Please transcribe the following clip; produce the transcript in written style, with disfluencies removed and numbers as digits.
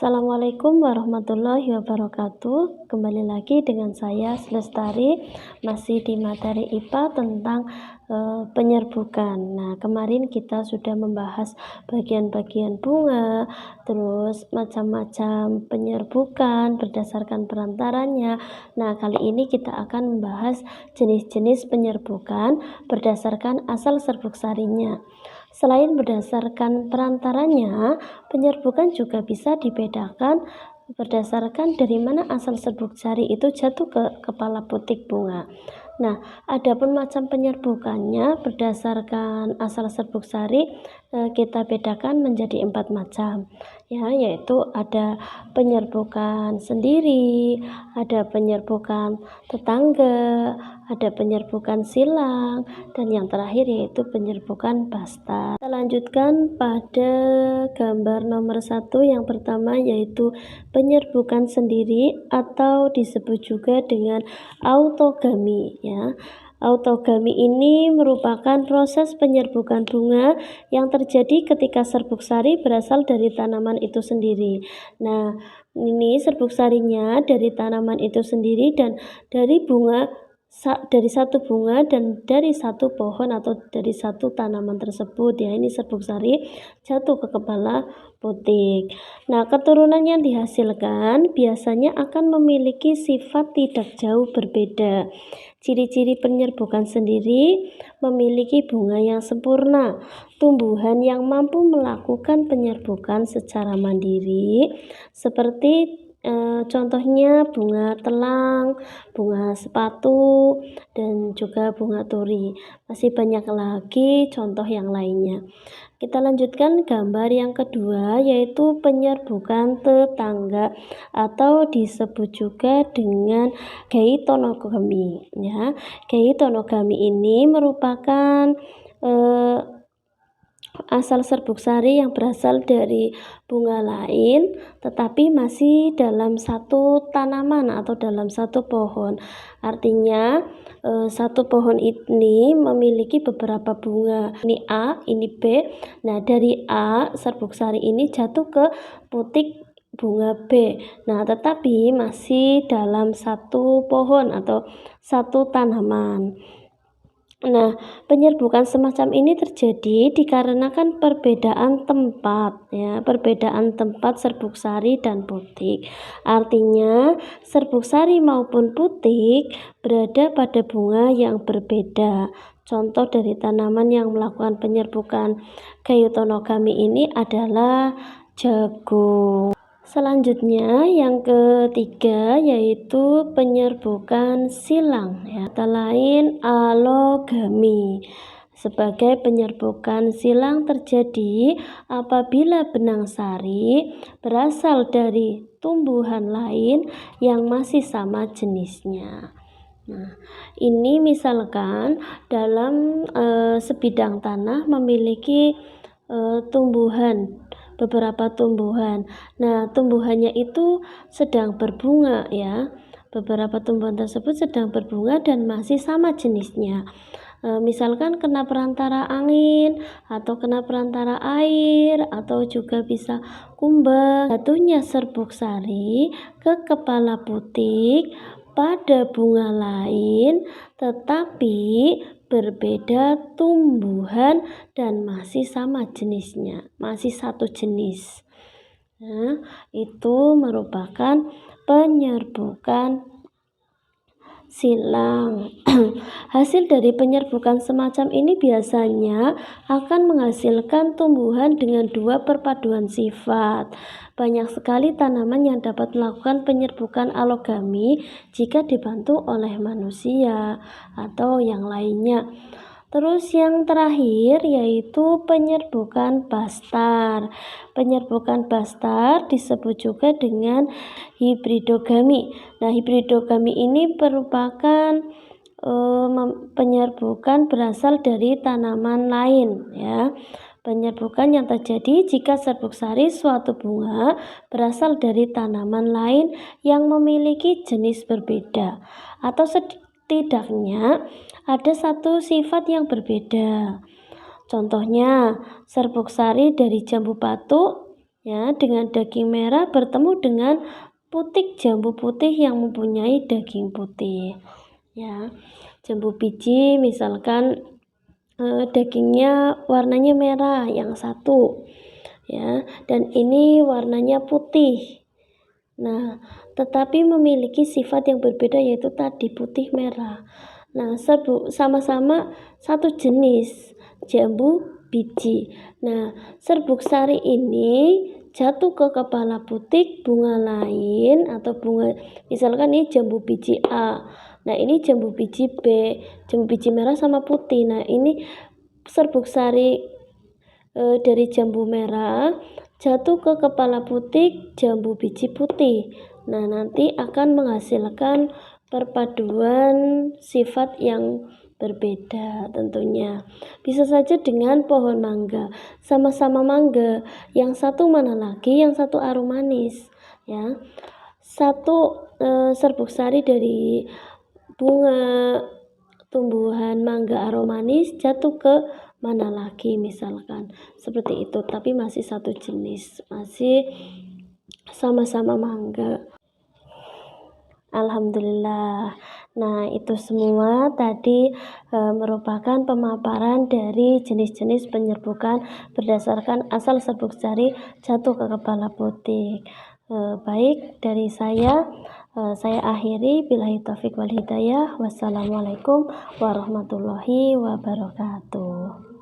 Assalamualaikum warahmatullahi wabarakatuh. Kembali lagi dengan saya Lestari, masih di materi IPA tentang penyerbukan. Nah, kemarin kita sudah membahas bagian-bagian bunga, terus macam-macam penyerbukan berdasarkan perantaranya. Nah, kali ini kita akan membahas jenis-jenis penyerbukan berdasarkan asal serbuk sarinya. Selain berdasarkan perantaranya, penyerbukan juga bisa dibedakan berdasarkan dari mana asal serbuk sari itu jatuh ke kepala putik bunga. Nah, adapun macam penyerbukannya berdasarkan asal serbuk sari kita bedakan menjadi 4 macam, ya, yaitu ada penyerbukan sendiri, ada penyerbukan tetangga, ada penyerbukan silang, dan yang terakhir yaitu penyerbukan basta. Kita lanjutkan pada gambar nomor 1 yang pertama, yaitu penyerbukan sendiri atau disebut juga dengan autogami, ya. Autogami ini merupakan proses penyerbukan bunga yang terjadi ketika serbuk sari berasal dari tanaman itu sendiri. Nah, ini serbuk sarinya dari tanaman itu sendiri dan dari satu bunga dan dari satu pohon atau dari satu tanaman tersebut, ya. Ini serbuk sari jatuh ke kepala putik. Nah, keturunan yang dihasilkan biasanya akan memiliki sifat tidak jauh berbeda. Ciri-ciri penyerbukan sendiri memiliki bunga yang sempurna, tumbuhan yang mampu melakukan penyerbukan secara mandiri, seperti contohnya bunga telang, bunga sepatu, dan juga bunga turi. Masih banyak lagi contoh yang lainnya. Kita lanjutkan gambar yang kedua, yaitu penyerbukan tetangga atau disebut juga dengan geitonogami, ya. Geitonogami ini merupakan asal serbuk sari yang berasal dari bunga lain tetapi masih dalam satu tanaman atau dalam satu pohon. Artinya satu pohon ini memiliki beberapa bunga. Ini A, ini B. Nah, dari A serbuk sari ini jatuh ke putik bunga B. Nah, tetapi masih dalam satu pohon atau satu tanaman. Nah, penyerbukan semacam ini terjadi dikarenakan perbedaan tempat, ya, perbedaan tempat serbuk sari dan putik. Artinya, serbuk sari maupun putik berada pada bunga yang berbeda. Contoh dari tanaman yang melakukan penyerbukan geitonogami ini adalah jagung. Selanjutnya yang ketiga yaitu penyerbukan silang, ya, kata lain alogami. Sebagai penyerbukan silang terjadi apabila benang sari berasal dari tumbuhan lain yang masih sama jenisnya. Nah, ini misalkan dalam sebidang tanah memiliki beberapa tumbuhan. Nah, tumbuhannya itu sedang berbunga, ya. Beberapa tumbuhan tersebut sedang berbunga dan masih sama jenisnya. Misalkan kena perantara angin atau kena perantara air atau juga bisa kumbang. Jatuhnya serbuk sari ke kepala putik pada bunga lain tetapi berbeda tumbuhan dan masih sama jenisnya, masih satu jenis. Nah, itu merupakan penyerbukan silang. Hasil dari penyerbukan semacam ini biasanya akan menghasilkan tumbuhan dengan 2 perpaduan sifat. Banyak sekali tanaman yang dapat melakukan penyerbukan alogami jika dibantu oleh manusia atau yang lainnya. Terus yang terakhir yaitu penyerbukan bastar. Penyerbukan bastar disebut juga dengan hibridogami. Nah, hibridogami ini merupakan penyerbukan berasal dari tanaman lain, ya. Penyerbukan yang terjadi jika serbuk sari suatu bunga berasal dari tanaman lain yang memiliki jenis berbeda atau setidaknya ada satu sifat yang berbeda. Contohnya, serbuk sari dari jambu batu ya, dengan daging merah bertemu dengan putik jambu putih yang mempunyai daging putih, ya. Jambu biji misalkan dagingnya warnanya merah yang satu, ya, dan ini warnanya putih. Nah, tetapi memiliki sifat yang berbeda yaitu tadi putih merah. Nah, sama-sama satu jenis jambu biji. Nah, serbuk sari ini jatuh ke kepala putik bunga lain atau bunga, misalkan ini jambu biji A. Nah, ini jambu biji B, jambu biji merah sama putih. Nah, ini serbuk sari dari jambu merah jatuh ke kepala putik jambu biji putih. Nah, nanti akan menghasilkan perpaduan sifat yang berbeda tentunya. Bisa saja dengan pohon mangga, sama-sama mangga, yang satu mana lagi, yang satu arum manis, ya. Satu serbuk sari dari bunga tumbuhan mangga aromanis jatuh ke mana lagi, misalkan seperti itu, tapi masih satu jenis, masih sama-sama mangga. Alhamdulillah. Nah, itu semua tadi merupakan pemaparan dari jenis-jenis penyerbukan berdasarkan asal serbuk sari jatuh ke kepala putik. Baik, dari saya akhiri. Billahi taufik wal hidayah. Wassalamualaikum warahmatullahi wabarakatuh.